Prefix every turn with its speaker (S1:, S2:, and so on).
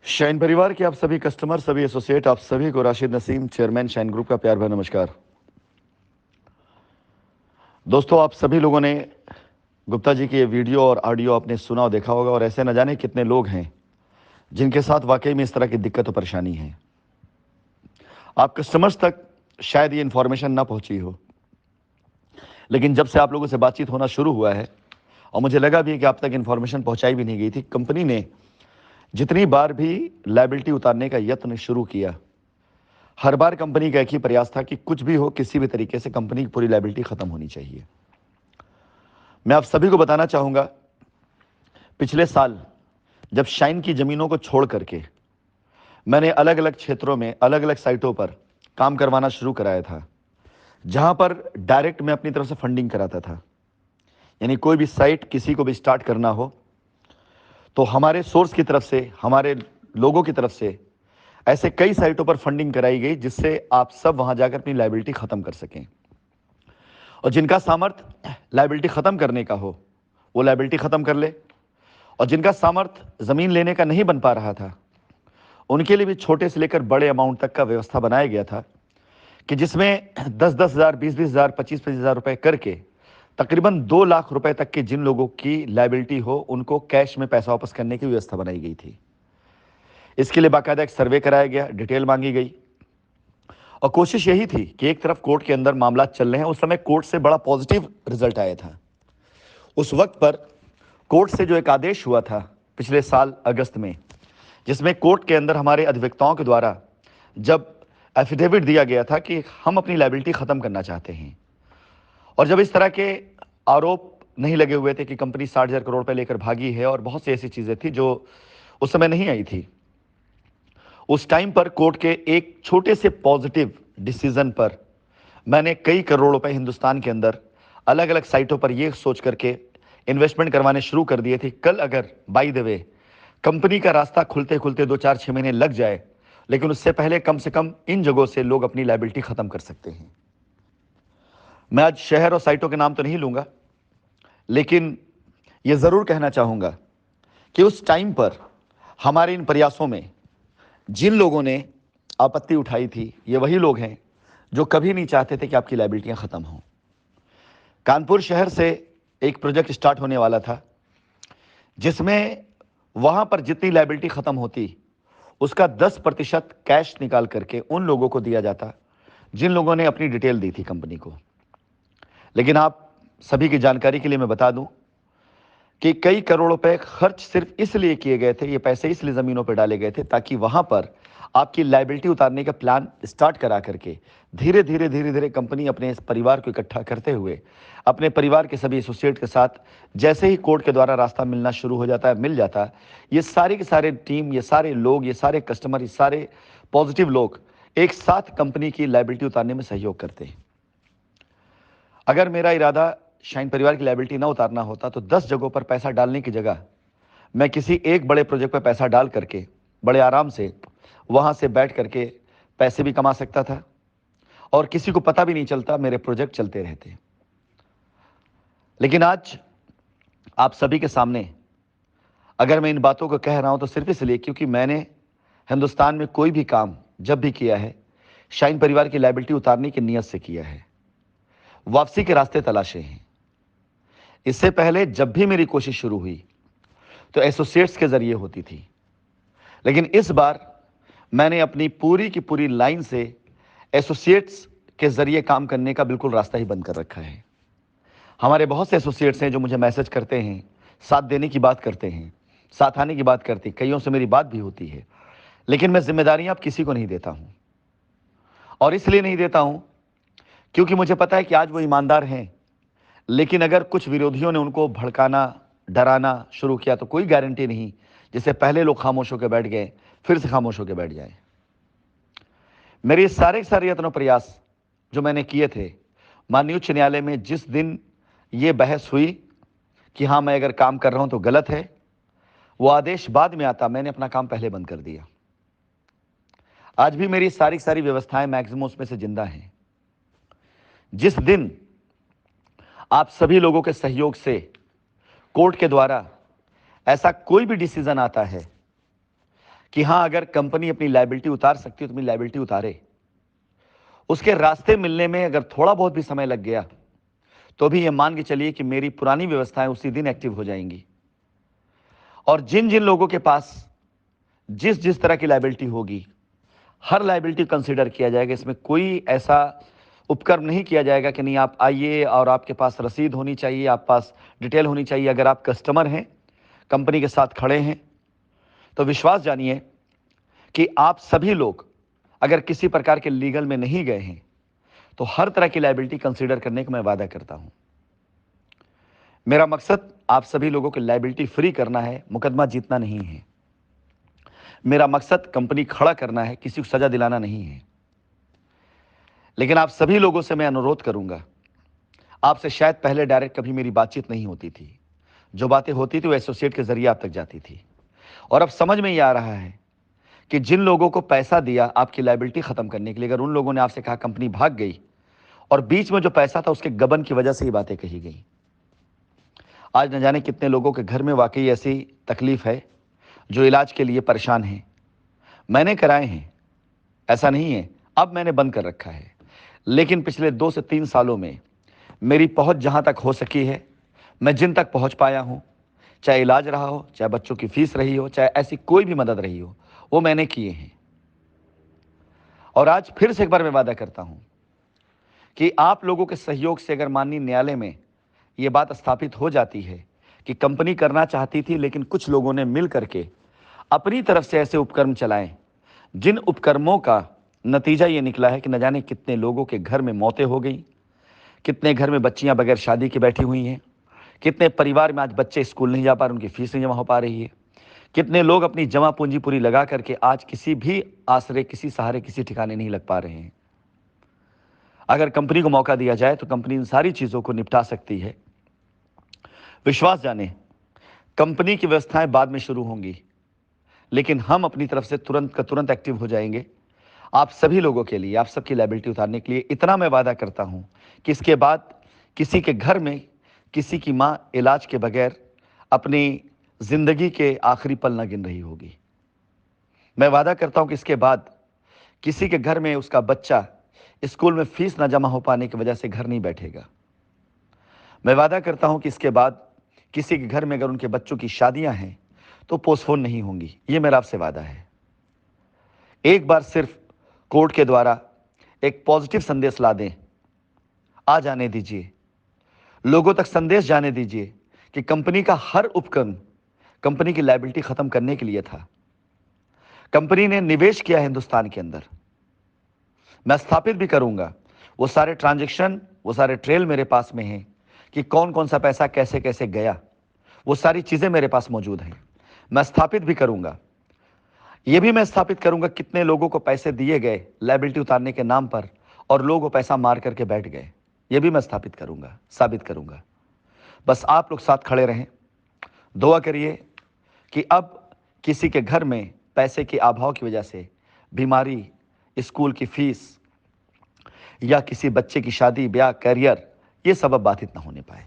S1: Shine परिवार के आप सभी कस्टमर, सभी एसोसिएट, आप सभी को Rashid Naseem, chairman shine group का प्यार भरा नमस्कार। दोस्तों, आप सभी लोगों ने गुप्ता जी की ये वीडियो और ऑडियो आपने सुना और देखा होगा, और ऐसे न जाने कितने लोग हैं जिनके साथ वाकई में इस तरह की दिक्कत और परेशानी है। आप कस्टमर्स तक शायद ये इन्फॉर्मेशन ना पहुंची हो, लेकिन जब से आप लोगों से बातचीत होना शुरू हुआ है और मुझे लगा भी कि आप तक इन्फॉर्मेशन पहुंचाई भी नहीं गई थी, कंपनी ने जितनी बार भी लायबिलिटी उतारने का यत्न शुरू किया, हर बार कंपनी का एक ही प्रयास था कि कुछ भी हो, किसी भी तरीके से कंपनी की पूरी लायबिलिटी खत्म होनी चाहिए। मैं आप सभी को बताना चाहूंगा, पिछले साल जब शाइन की जमीनों को छोड़ करके मैंने अलग अलग क्षेत्रों में अलग अलग साइटों पर काम करवाना शुरू कराया था, जहां पर डायरेक्ट मैं अपनी तरफ से फंडिंग कराता था। यानी कोई भी साइट किसी को भी स्टार्ट करना हो तो हमारे सोर्स की तरफ से, हमारे लोगों की तरफ से ऐसे कई साइटों पर फंडिंग कराई गई, जिससे आप सब वहां जाकर अपनी लायबिलिटी खत्म कर सकें। और जिनका सामर्थ्य लायबिलिटी खत्म करने का हो वो लायबिलिटी खत्म कर ले, और जिनका सामर्थ्य जमीन लेने का नहीं बन पा रहा था उनके लिए भी छोटे से लेकर बड़े अमाउंट तक का व्यवस्था बनाया गया था, कि जिसमें 10-10 हज़ार, 20-20 हज़ार, 25-25 हज़ार रुपए करके तकरीबन 2 लाख रुपए तक के जिन लोगों की लायबिलिटी हो उनको कैश में पैसा वापस करने की व्यवस्था बनाई गई थी। इसके लिए बाकायदा एक सर्वे कराया गया, डिटेल मांगी गई, और कोशिश यही थी कि एक तरफ कोर्ट के अंदर मामला चल रहे हैं, उस समय कोर्ट से बड़ा पॉजिटिव रिजल्ट आया था। उस वक्त पर कोर्ट से जो एक आदेश हुआ था पिछले साल अगस्त में, जिसमें कोर्ट के अंदर हमारे अधिवक्ताओं के द्वारा जब एफिडेविट दिया गया था कि हम अपनी लायबिलिटी खत्म करना चाहते हैं, और जब इस तरह के आरोप नहीं लगे हुए थे कि कंपनी 60,000 करोड़ रुपए लेकर भागी है, और बहुत सी ऐसी चीजें थी जो उस समय नहीं आई थी, उस टाइम पर कोर्ट के एक छोटे से पॉजिटिव डिसीजन पर मैंने कई करोड़ रुपए हिंदुस्तान के अंदर अलग अलग साइटों पर यह सोच करके इन्वेस्टमेंट करवाने शुरू कर दिए थे। कल अगर बाय द वे कंपनी का रास्ता खुलते खुलते 2-4-6 महीने लग जाए, लेकिन उससे पहले कम से कम इन जगहों से लोग अपनी लायबिलिटी खत्म कर सकते हैं। मैं आज शहर और साइटों के नाम तो नहीं लूंगा, लेकिन यह जरूर कहना चाहूंगा कि उस टाइम पर हमारे इन प्रयासों में जिन लोगों ने आपत्ति उठाई थी, ये वही लोग हैं जो कभी नहीं चाहते थे कि आपकी लायबिलिटियां खत्म हों। कानपुर शहर से एक प्रोजेक्ट स्टार्ट होने वाला था, जिसमें वहां पर जितनी लायबिलिटी खत्म होती उसका 10% कैश निकाल करके उन लोगों को दिया जाता जिन लोगों ने अपनी डिटेल दी थी कंपनी को। लेकिन आप सभी की जानकारी के लिए मैं बता दूं कि कई करोड़ रुपए खर्च सिर्फ इसलिए किए गए थे, ये पैसे इसलिए जमीनों पर डाले गए थे ताकि वहां पर आपकी लायबिलिटी उतारने का प्लान स्टार्ट करा करके धीरे धीरे धीरे धीरे कंपनी अपने इस परिवार को इकट्ठा करते हुए अपने परिवार के सभी एसोसिएट के साथ, जैसे ही कोर्ट के द्वारा रास्ता मिलना शुरू हो जाता है, मिल जाता है, ये सारे के सारे टीम, ये सारे लोग, ये सारे कस्टमर, ये सारे पॉजिटिव लोग एक साथ कंपनी की लायबिलिटी उतारने में सहयोग करते हैं। अगर मेरा इरादा शाइन परिवार की लायबिलिटी ना उतारना होता तो 10 जगहों पर पैसा डालने की जगह मैं किसी एक बड़े प्रोजेक्ट पर पैसा डाल करके बड़े आराम से वहां से बैठ करके पैसे भी कमा सकता था, और किसी को पता भी नहीं चलता, मेरे प्रोजेक्ट चलते रहते। लेकिन आज आप सभी के सामने अगर मैं इन बातों को कह रहा हूं तो सिर्फ इसलिए क्योंकि मैंने हिंदुस्तान में कोई भी काम जब भी किया है, शाइन परिवार की लायबिलिटी उतारने की नीयत से किया है, वापसी के रास्ते तलाशे हैं। इससे पहले जब भी मेरी कोशिश शुरू हुई तो एसोसिएट्स के जरिए होती थी, लेकिन इस बार मैंने अपनी पूरी की पूरी लाइन से एसोसिएट्स के जरिए काम करने का बिल्कुल रास्ता ही बंद कर रखा है। हमारे बहुत से एसोसिएट्स हैं जो मुझे मैसेज करते हैं, साथ देने की बात करते हैं, साथ आने की बात करते हैं, कईयों से मेरी बात भी होती है, लेकिन मैं जिम्मेदारियां अब किसी को नहीं देता हूं। और इसलिए नहीं देता हूं क्योंकि मुझे पता है कि आज वो ईमानदार हैं, लेकिन अगर कुछ विरोधियों ने उनको भड़काना, डराना शुरू किया तो कोई गारंटी नहीं, जिससे पहले लोग खामोश होकर बैठ गए फिर से खामोश होकर बैठ जाए। मेरे सारे के सारे यत्न प्रयास जो मैंने किए थे, माननीय उच्च न्यायालय में जिस दिन यह बहस हुई कि हाँ मैं अगर काम कर रहा हूं तो गलत है, वो आदेश बाद में आता, मैंने अपना काम पहले बंद कर दिया। आज भी मेरी सारी की सारी व्यवस्थाएं मैक्सिमम उसमें से जिंदा हैं। जिस दिन आप सभी लोगों के सहयोग से कोर्ट के द्वारा ऐसा कोई भी डिसीजन आता है कि हां, अगर कंपनी अपनी लायबिलिटी उतार सकती है तो अपनी लायबिलिटी उतारे। उसके रास्ते मिलने में अगर थोड़ा बहुत भी समय लग गया तो भी ये मान के चलिए कि मेरी पुरानी व्यवस्थाएं उसी दिन एक्टिव हो जाएंगी। और जिन जिन लोगों के पास जिस जिस तरह की लायबिलिटी होगी, हर लायबिलिटी कंसीडर किया जाएगा। इसमें कोई ऐसा उपक्रम नहीं किया जाएगा कि नहीं आप आइए और आपके पास रसीद होनी चाहिए, आप पास डिटेल होनी चाहिए। अगर आप कस्टमर हैं, कंपनी के साथ खड़े हैं, तो विश्वास जानिए कि आप सभी लोग अगर किसी प्रकार के लीगल में नहीं गए हैं तो हर तरह की लायबिलिटी कंसीडर करने का मैं वादा करता हूं। मेरा मकसद आप सभी लोगों को लायबिलिटी फ्री करना है, मुकदमा जीतना नहीं है। मेरा मकसद कंपनी खड़ा करना है, किसी को सजा दिलाना नहीं है। लेकिन आप सभी लोगों से मैं अनुरोध करूंगा, आपसे शायद पहले डायरेक्ट कभी मेरी बातचीत नहीं होती थी, जो बातें होती थी वो एसोसिएट के जरिए आप तक जाती थी। और अब समझ में ये आ रहा है कि जिन लोगों को पैसा दिया आपकी लायबिलिटी खत्म करने के लिए, अगर उन लोगों ने आपसे कहा कंपनी भाग गई और बीच में जो पैसा था उसके गबन की वजह से ये बातें कही गई। आज न जाने कितने लोगों के घर में वाकई ऐसी तकलीफ है जो इलाज के लिए परेशान हैं। मैंने कराए हैं, ऐसा नहीं है, अब मैंने बंद कर रखा है, लेकिन पिछले 2 से 3 सालों में मेरी पहुंच जहां तक हो सकी है, मैं जिन तक पहुंच पाया हूं, चाहे इलाज रहा हो, चाहे बच्चों की फीस रही हो, चाहे ऐसी कोई भी मदद रही हो, वो मैंने किए हैं। और आज फिर से एक बार मैं वादा करता हूं कि आप लोगों के सहयोग से अगर माननीय न्यायालय में यह बात स्थापित हो जाती है कि कंपनी करना चाहती थी लेकिन कुछ लोगों ने मिल करके अपनी तरफ से ऐसे उपक्रम चलाएं, जिन उपक्रमों का नतीजा ये निकला है कि न जाने कितने लोगों के घर में मौतें हो गई, कितने घर में बच्चियां बगैर शादी के बैठी हुई हैं, कितने परिवार में आज बच्चे स्कूल नहीं जा पा रहे, उनकी फीस नहीं जमा हो पा रही है, कितने लोग अपनी जमा पूंजी पूरी लगा करके आज किसी भी आश्रय, किसी सहारे, किसी ठिकाने नहीं लग पा रहे हैं। अगर कंपनी को मौका दिया जाए तो कंपनी इन सारी चीजों को निपटा सकती है। विश्वास जाने, कंपनी की व्यवस्थाएं बाद में शुरू होंगी, लेकिन हम अपनी तरफ से तुरंत का तुरंत एक्टिव हो जाएंगे आप सभी लोगों के लिए, आप सबकी लायबिलिटी उतारने के लिए। इतना मैं वादा करता हूं कि इसके बाद किसी के घर में किसी की मां इलाज के बगैर अपनी जिंदगी के आखिरी पल न गिन रही होगी। मैं वादा करता हूं कि इसके बाद किसी के घर में उसका बच्चा स्कूल में फीस न जमा हो पाने की वजह से घर नहीं बैठेगा। मैं वादा करता हूं कि इसके बाद किसी के घर में अगर उनके बच्चों की शादियां हैं तो पोस्टपोन नहीं होंगी। ये मेरा आपसे वादा है। एक बार सिर्फ कोर्ट के द्वारा एक पॉजिटिव संदेश ला दें, आ जाने दीजिए, लोगों तक संदेश जाने दीजिए कि कंपनी का हर उपक्रम कंपनी की लायबिलिटी खत्म करने के लिए था। कंपनी ने निवेश किया हिंदुस्तान के अंदर। मैं स्थापित भी करूंगा, वो सारे ट्रांजैक्शन, वो सारे ट्रेल मेरे पास में हैं कि कौन कौन सा पैसा कैसे कैसे गया, वो सारी चीजें मेरे पास मौजूद हैं। मैं स्थापित भी करूंगा, ये भी मैं स्थापित करूंगा कितने लोगों को पैसे दिए गए लायबिलिटी उतारने के नाम पर और लोग वो पैसा मार करके बैठ गए। ये भी मैं स्थापित करूंगा, साबित करूंगा। बस आप लोग साथ खड़े रहें, दुआ करिए कि अब किसी के घर में पैसे के अभाव की वजह से बीमारी, स्कूल की फीस या किसी बच्चे की शादी, ब्याह, करियर, ये सबब बाधित ना होने पाए।